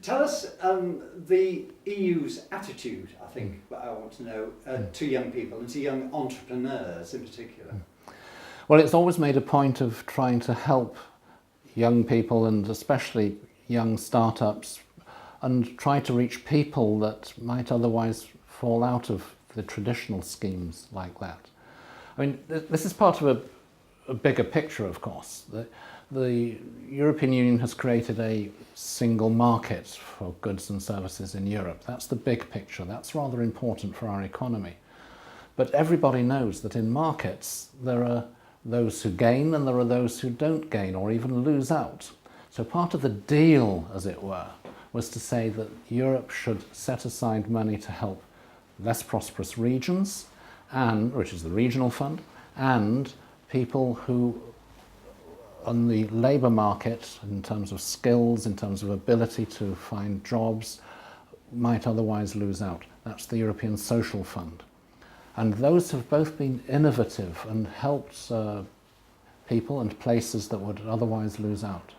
Tell us the EU's attitude, I think, I want to know, to young people and to young entrepreneurs in particular. Well, it's always made a point of trying to help young people and especially young startups and try to reach people that might otherwise fall out of the traditional schemes like that. I mean, this is part of a bigger picture, of course. The European Union has created a single market for goods and services in Europe. That's the big picture. That's rather important for our economy. But everybody knows that in markets there are those who gain and there are those who don't gain or even lose out. So part of the deal, as it were, was to say that Europe should set aside money to help less prosperous regions, which is the regional fund, and people who on the labour market, in terms of skills, in terms of ability to find jobs, might otherwise lose out. That's the European Social Fund. And those have both been innovative and helped people and places that would otherwise lose out.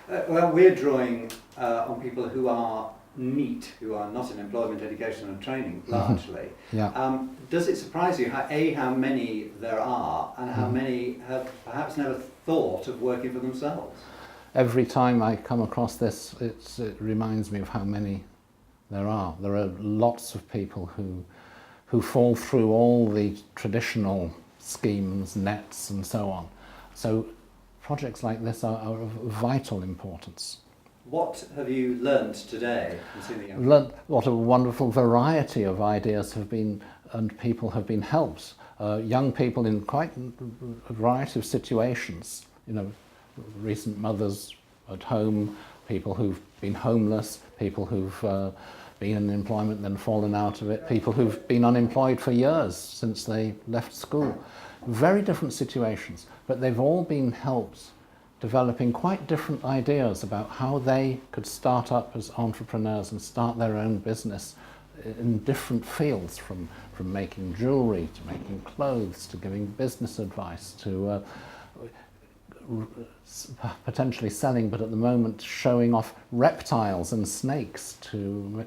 Well, we're drawing on people who are NEET, who are not in employment, education and training, largely. Yeah. Does it surprise you, how many there are and how many have perhaps never thought of working for themselves? Every time I come across this, it reminds me of how many there are. There are lots of people who fall through all the traditional schemes, nets and so on. So projects like this are of vital importance. What have you learned today? What a wonderful variety of ideas have been, and people have been helped. Young people in quite a variety of situations, you know, recent mothers at home, people who've been homeless, people who've been in employment then fallen out of it, people who've been unemployed for years since they left school. Very different situations, but they've all been helped developing quite different ideas about how they could start up as entrepreneurs and start their own business in different fields, from making jewellery to making clothes to giving business advice to potentially selling, but at the moment showing off reptiles and snakes to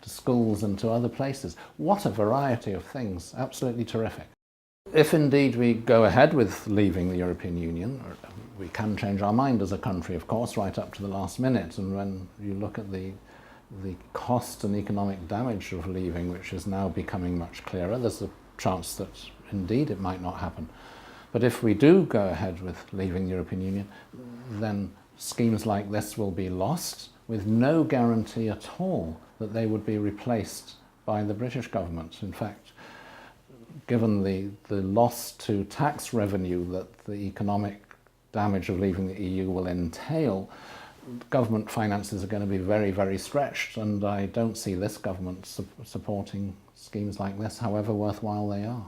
schools and to other places. What a variety of things, absolutely terrific. If indeed we go ahead with leaving the European Union, we can change our mind as a country, of course, right up to the last minute. And when you look at the cost and economic damage of leaving, which is now becoming much clearer, there's a chance that indeed it might not happen. But if we do go ahead with leaving the European Union, then schemes like this will be lost with no guarantee at all that they would be replaced by the British government. In fact, given the loss to tax revenue that the economic damage of leaving the EU will entail, government finances are going to be very, very stretched, and I don't see this government supporting schemes like this, however worthwhile they are.